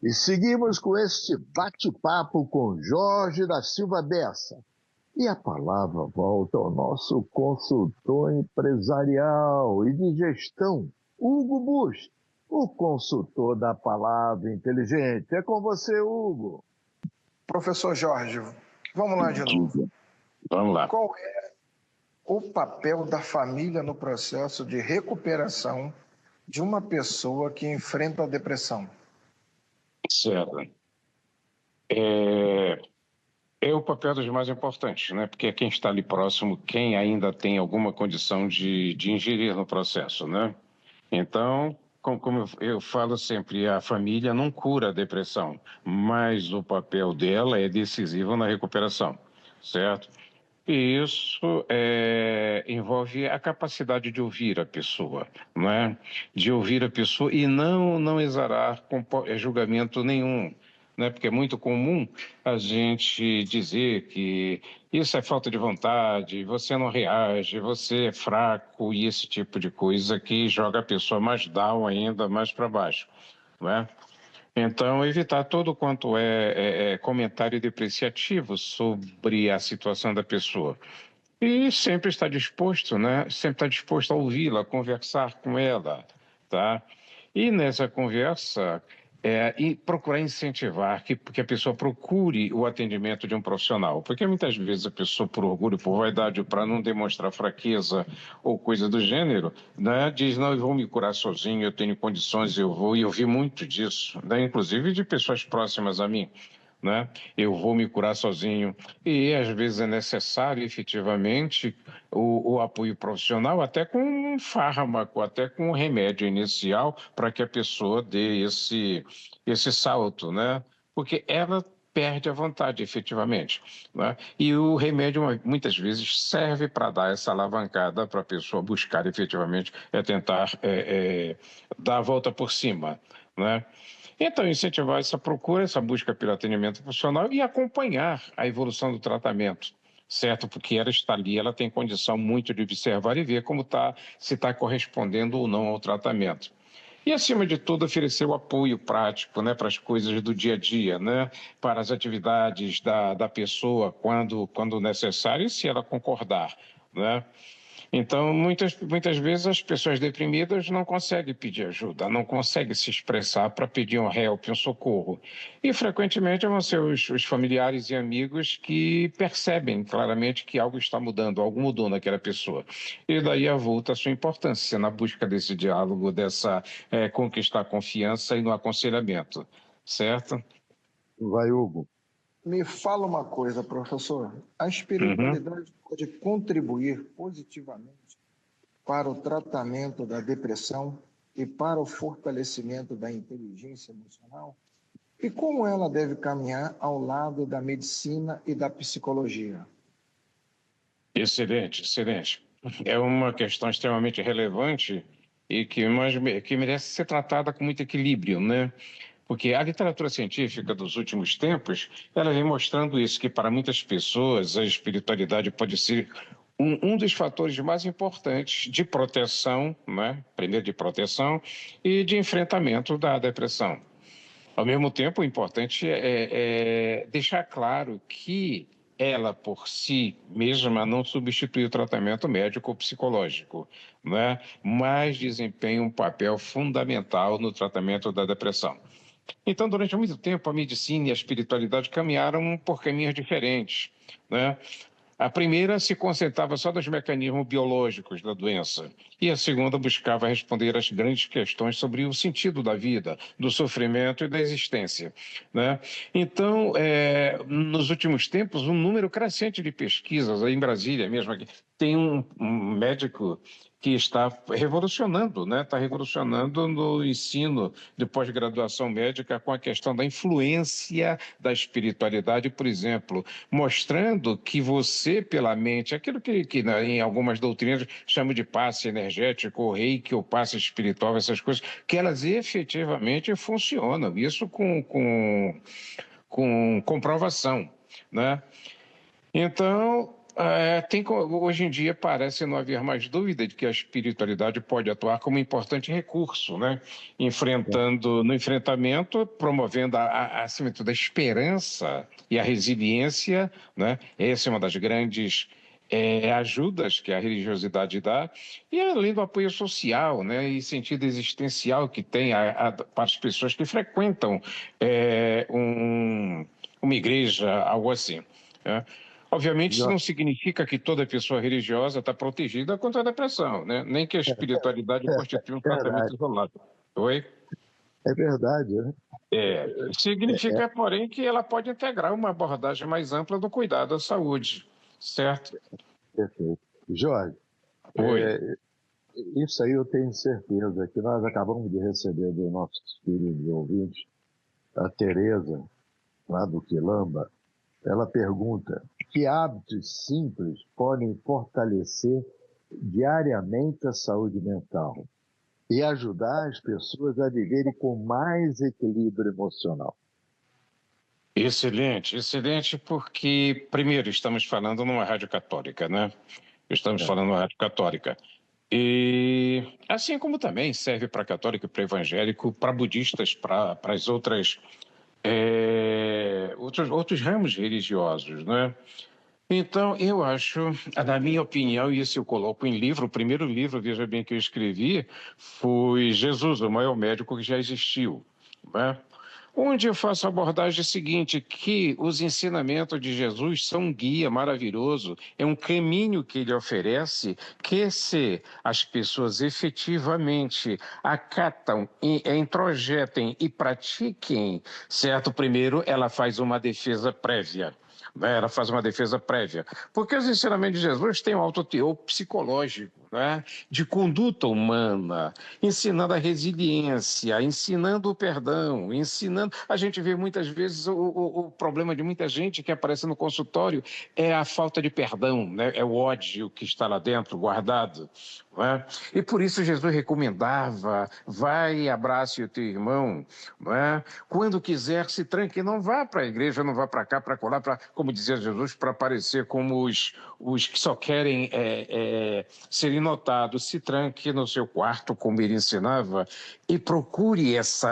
E seguimos com este bate-papo com Jorge da Silva Bessa. E a palavra volta ao nosso consultor empresarial e de gestão, Hugo Busch, o consultor da palavra inteligente. É com você, Hugo. Professor Jorge, vamos lá de novo. Vamos lá. Qual é o papel da família no processo de recuperação de uma pessoa que enfrenta a depressão? Certo. É o papel dos mais importantes, né? Porque é quem está ali próximo, quem ainda tem alguma condição de ingerir no processo, né? Então, como eu falo sempre, a família não cura a depressão, mas o papel dela é decisivo na recuperação, certo? E isso envolve a capacidade de ouvir a pessoa, não é? De ouvir a pessoa e não exarar com julgamento nenhum, né? Porque é muito comum a gente dizer que isso é falta de vontade, você não reage, você é fraco e esse tipo de coisa que joga a pessoa mais down ainda, mais para baixo, não é? Então, evitar todo quanto é comentário depreciativo sobre a situação da pessoa. E sempre estar disposto, né? Sempre estar disposto a ouvi-la, a conversar com ela, tá? E nessa conversa, e procurar incentivar que a pessoa procure o atendimento de um profissional. Porque muitas vezes a pessoa, por orgulho, por vaidade, para não demonstrar fraqueza ou coisa do gênero, né, diz, não, eu vou me curar sozinho, eu tenho condições, eu vou. E eu vi muito disso, né, inclusive de pessoas próximas a mim. Né? Eu vou me curar sozinho. E às vezes é necessário efetivamente o apoio profissional, até com um fármaco, até com um remédio inicial, para que a pessoa dê esse salto, né? Porque ela perde a vontade, efetivamente. Né? E o remédio, muitas vezes, serve para dar essa alavancada para a pessoa buscar, efetivamente, tentar dar a volta por cima. Né? Então, incentivar essa procura, essa busca pelo atendimento profissional e acompanhar a evolução do tratamento, certo? Porque ela está ali, ela tem condição muito de observar e ver como está, se está correspondendo ou não ao tratamento. E, acima de tudo, oferecer o apoio prático, né, para as coisas do dia a dia, né, para as atividades da pessoa, quando necessário, e se ela concordar, né? Então, muitas vezes as pessoas deprimidas não conseguem pedir ajuda, não conseguem se expressar para pedir um help, um socorro. E, frequentemente, vão ser os familiares e amigos que percebem claramente que algo está mudando, algo mudou naquela pessoa. E daí avulta a sua importância na busca desse diálogo, dessa conquistar a confiança e no aconselhamento, certo? Vai, Hugo. Me fala uma coisa, professor. A espiritualidade pode contribuir positivamente para o tratamento da depressão e para o fortalecimento da inteligência emocional? E como ela deve caminhar ao lado da medicina e da psicologia? Excelente, excelente. É uma questão extremamente relevante e que merece ser tratada com muito equilíbrio, né? Porque a literatura científica dos últimos tempos, ela vem mostrando isso, que para muitas pessoas a espiritualidade pode ser um dos fatores mais importantes de proteção, né? Primeiro de proteção e de enfrentamento da depressão. Ao mesmo tempo, o importante é deixar claro que ela, por si mesma, não substitui o tratamento médico ou psicológico, né? Mas desempenha um papel fundamental no tratamento da depressão. Então, durante muito tempo, a medicina e a espiritualidade caminharam por caminhos diferentes, né? A primeira se concentrava só nos mecanismos biológicos da doença, e a segunda buscava responder às grandes questões sobre o sentido da vida, do sofrimento e da existência, né? Então, nos últimos tempos, um número crescente de pesquisas, aí em Brasília mesmo, aqui, tem um médico que está revolucionando, né? Está revolucionando no ensino de pós-graduação médica com a questão da influência da espiritualidade, por exemplo, mostrando que você, pela mente, aquilo que em algumas doutrinas chamam de passe energético, ou reiki, ou passe espiritual, essas coisas, que elas efetivamente funcionam, isso com comprovação, né? Então, hoje em dia parece não haver mais dúvida de que a espiritualidade pode atuar como um importante recurso, né? No enfrentamento, promovendo acima de tudo, a esperança e a resiliência, né? Essa é uma das grandes ajudas que a religiosidade dá, e além do apoio social, né? E sentido existencial que tem para as pessoas que frequentam uma igreja, algo assim, né? Obviamente, isso não significa que toda pessoa religiosa está protegida contra a depressão, né? Nem que a espiritualidade constitui um tratamento isolado. Oi? É verdade, né? Significa, porém, que ela pode integrar uma abordagem mais ampla do cuidado à saúde, certo? Perfeito. Jorge, Oi. Isso aí eu tenho certeza que nós acabamos de receber dos nossos queridos ouvintes, a Tereza, lá do Quilamba. Ela pergunta: que hábitos simples podem fortalecer diariamente a saúde mental e ajudar as pessoas a viverem com mais equilíbrio emocional? Excelente, excelente, porque, primeiro, estamos falando numa rádio católica, né? Estamos falando numa rádio católica. E assim como também serve para católico, para evangélico, para budistas, para as outros ramos religiosos, né? Então, eu acho, na minha opinião, e isso eu coloco em livro, o primeiro livro, veja bem, que eu escrevi, foi Jesus, o maior médico que já existiu, né? onde eu faço a abordagem seguinte, que os ensinamentos de Jesus são um guia maravilhoso, é um caminho que ele oferece, que se as pessoas efetivamente acatam, introjetem e pratiquem, certo? Primeiro, ela faz uma defesa prévia. Ela faz uma defesa prévia. Porque os ensinamentos de Jesus têm um alto teor psicológico, né? De conduta humana, ensinando a resiliência, ensinando o perdão, ensinando... A gente vê muitas vezes o problema de muita gente que aparece no consultório é a falta de perdão, né? É o ódio que está lá dentro, guardado. Não é? E por isso Jesus recomendava, vai e abrace o teu irmão, não é? Quando quiser se tranque, não vá para a igreja, não vá para cá, para colar, como dizia Jesus, para parecer como os que só querem serem notados, se tranque no seu quarto, como ele ensinava, e procure esse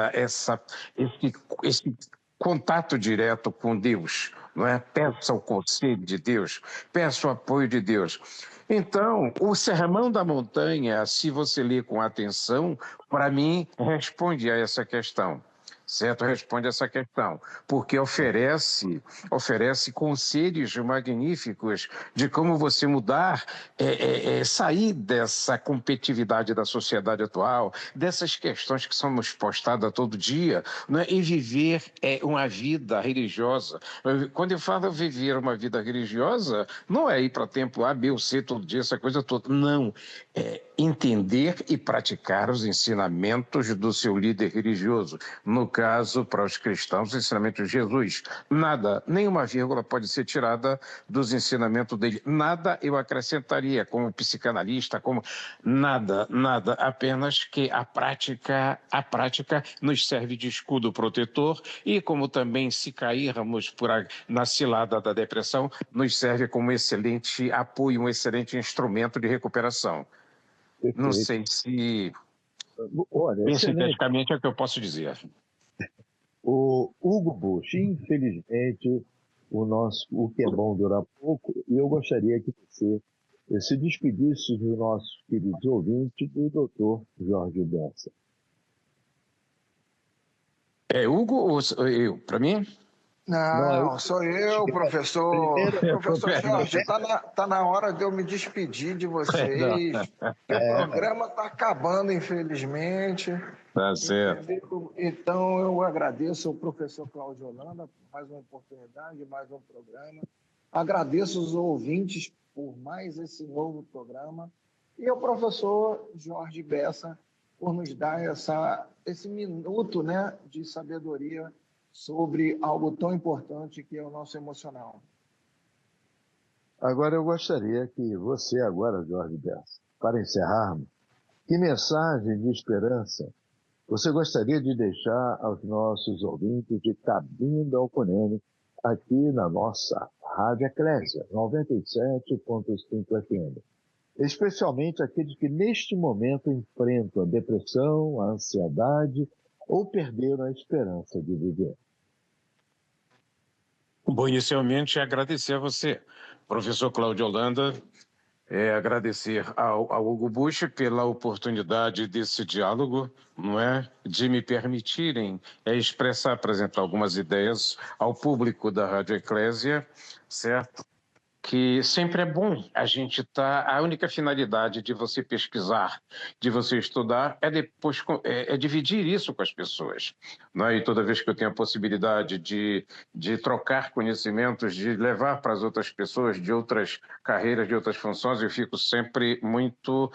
contato direto com Deus, não é? Peça o conselho de Deus, peça o apoio de Deus. Então, o Sermão da Montanha, se você ler com atenção, para mim, responde a essa questão. Certo? Responde essa questão, porque oferece conselhos magníficos de como você mudar, sair dessa competitividade da sociedade atual, dessas questões que somos postadas todo dia, né? E viver uma vida religiosa. Quando eu falo viver uma vida religiosa, não é ir para templo A, B ou C todo dia, essa coisa toda. Não, é entender e praticar os ensinamentos do seu líder religioso. No caso, para os cristãos, o ensinamento de Jesus. Nada, nenhuma vírgula pode ser tirada dos ensinamentos dele. Nada eu acrescentaria como psicanalista, como nada, apenas que a prática nos serve de escudo protetor e como também se cairmos na cilada da depressão, nos serve como excelente apoio, um excelente instrumento de recuperação. Perfeito. Não sei se Olha, sinteticamente é o que eu posso dizer. O Hugo Bush, infelizmente, o que é bom dura pouco, e eu gostaria que você se despedisse dos nossos queridos ouvintes do Dr. Jorge Bessa. É Hugo ou eu? Para mim? Não, sou eu, professor. Professor Jorge, tá na hora de eu me despedir de vocês. O programa está acabando, infelizmente. Tá certo. Entendeu? Então, eu agradeço ao professor Cláudio Holanda por mais uma oportunidade, mais um programa. Agradeço os ouvintes por mais esse novo programa. E ao professor Jorge Bessa por nos dar esse minuto, né, de sabedoria sobre algo tão importante que é o nosso emocional. Agora eu gostaria que você Jorge Bessa, para encerrarmos, que mensagem de esperança você gostaria de deixar aos nossos ouvintes de Cabinda Alconene, aqui na nossa Rádio Eclésia, 97.5 FM, especialmente aqueles que neste momento enfrentam a depressão, a ansiedade ou perderam a esperança de viver? Bom, inicialmente agradecer a você, professor Cláudio Holanda, agradecer ao Hugo Bush pela oportunidade desse diálogo, não é? De me permitirem expressar, apresentar algumas ideias ao público da Rádio Eclésia, certo? Que sempre é bom a gente a única finalidade de você pesquisar, de você estudar, depois dividir isso com as pessoas. Não é? E toda vez que eu tenho a possibilidade de trocar conhecimentos, de levar para as outras pessoas de outras carreiras, de outras funções, eu fico sempre muito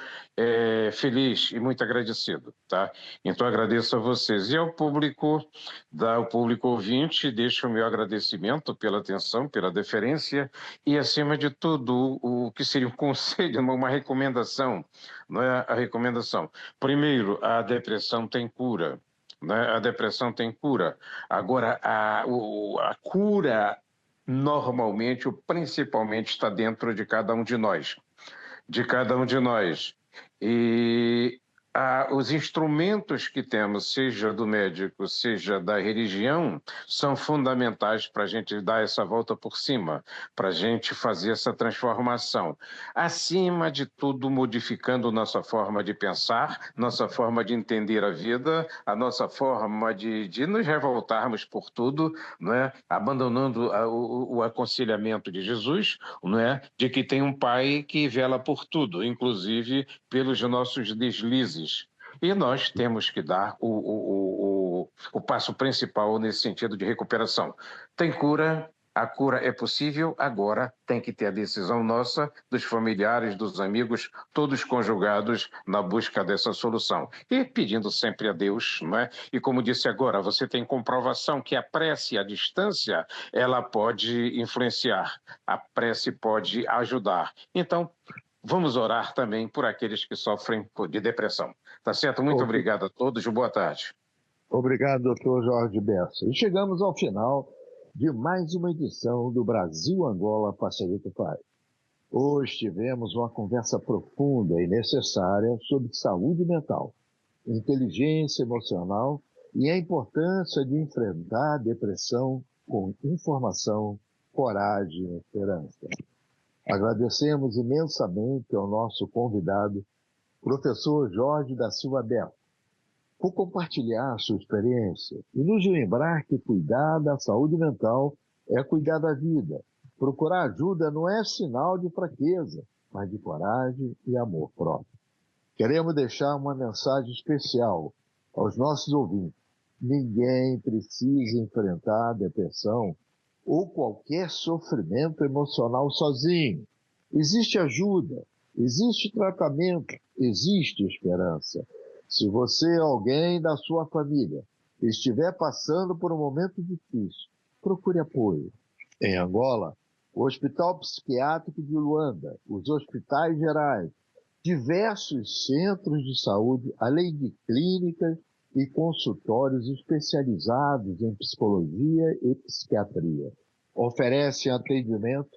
feliz e muito agradecido, tá? Então agradeço a vocês. E ao público ouvinte, deixo o meu agradecimento pela atenção, pela deferência e, acima de tudo, o que seria um conselho, uma recomendação, não é? A recomendação. Primeiro, a depressão tem cura, né? A depressão tem cura. Agora, a cura, normalmente, ou principalmente, está dentro de cada um de nós. De cada um de nós. E os instrumentos que temos, seja do médico, seja da religião, são fundamentais para a gente dar essa volta por cima, para a gente fazer essa transformação. Acima de tudo, modificando nossa forma de pensar, nossa forma de entender a vida, a nossa forma de nos revoltarmos por tudo, não é? Abandonando o aconselhamento de Jesus, não é? De que tem um pai que vela por tudo, inclusive pelos nossos deslizes. E nós temos que dar o passo principal nesse sentido de recuperação. Tem cura, a cura é possível, agora tem que ter a decisão nossa, dos familiares, dos amigos, todos conjugados na busca dessa solução. E pedindo sempre a Deus, não é? E como disse agora, você tem comprovação que a prece à distância, ela pode influenciar, a prece pode ajudar. Então, vamos orar também por aqueles que sofrem de depressão. Tá certo? Muito obrigado a todos. Boa tarde. Obrigado, doutor Jorge Bessa. E chegamos ao final de mais uma edição do Brasil-Angola Parceria que Faz. Hoje tivemos uma conversa profunda e necessária sobre saúde mental, inteligência emocional e a importância de enfrentar a depressão com informação, coragem e esperança. Agradecemos imensamente ao nosso convidado, professor Jorge da Silva Bessa, por compartilhar sua experiência e nos lembrar que cuidar da saúde mental é cuidar da vida. Procurar ajuda não é sinal de fraqueza, mas de coragem e amor próprio. Queremos deixar uma mensagem especial aos nossos ouvintes. Ninguém precisa enfrentar a depressão ou qualquer sofrimento emocional sozinho. Existe ajuda, existe tratamento, existe esperança. Se você ou alguém da sua família estiver passando por um momento difícil, procure apoio. Em Angola, o Hospital Psiquiátrico de Luanda, os hospitais gerais, diversos centros de saúde, além de clínicas e consultórios especializados em psicologia e psiquiatria, oferecem atendimento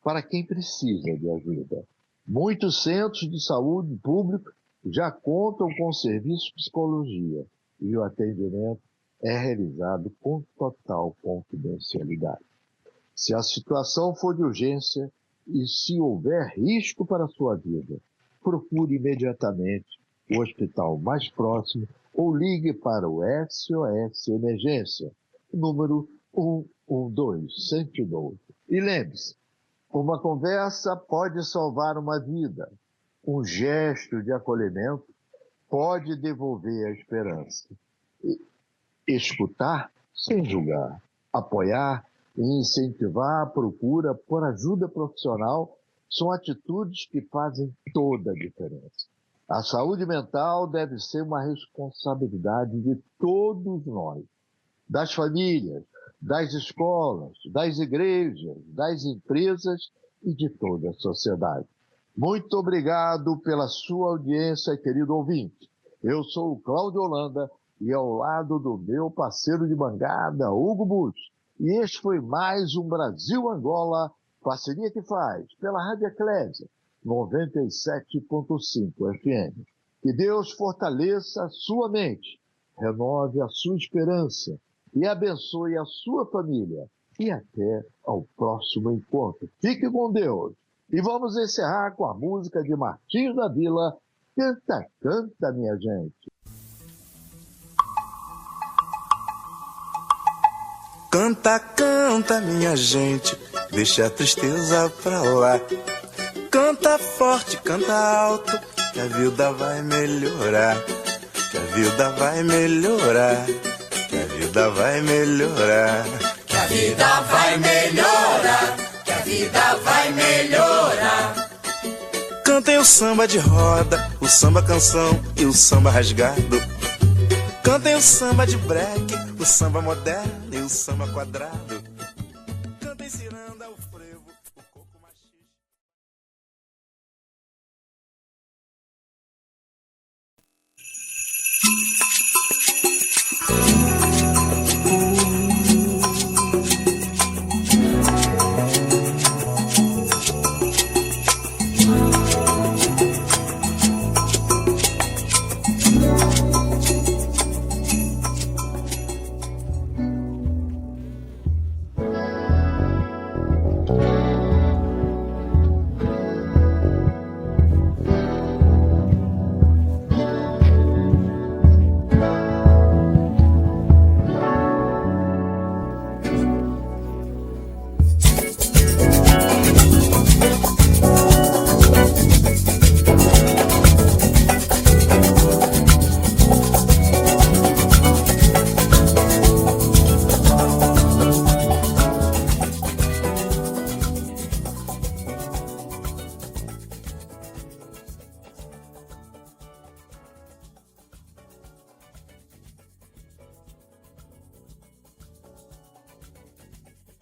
para quem precisa de ajuda. Muitos centros de saúde públicos já contam com serviço de psicologia e o atendimento é realizado com total confidencialidade. Se a situação for de urgência e se houver risco para a sua vida, procure imediatamente o hospital mais próximo ou ligue para o SOS Emergência, número 112. E lembre-se, uma conversa pode salvar uma vida. Um gesto de acolhimento pode devolver a esperança. Escutar sem julgar, apoiar e incentivar a procura por ajuda profissional são atitudes que fazem toda a diferença. A saúde mental deve ser uma responsabilidade de todos nós, das famílias, das escolas, das igrejas, das empresas e de toda a sociedade. Muito obrigado pela sua audiência, querido ouvinte. Eu sou o Cláudio Holanda e ao lado do meu parceiro de bancada, Hugo Busch. E este foi mais um Brasil-Angola, parceria que faz pela Rádio Eclésia, 97.5 FM. Que Deus fortaleça a sua mente, renove a sua esperança e abençoe a sua família. E até ao próximo encontro. Fique com Deus. E vamos encerrar com a música de Martinho da Vila, Canta, Canta, Minha Gente. Canta, canta, minha gente, deixa a tristeza pra lá. Canta forte, canta alto, que a vida vai melhorar. Que a vida vai melhorar. Que a vida vai melhorar. Que a vida vai melhorar. Que a vida vai melhorar. Cantem o samba de roda, o samba canção e o samba rasgado. Cantem o samba de break, o samba moderno e o samba quadrado. Cantem ciranda, o frevo, o coco machixe.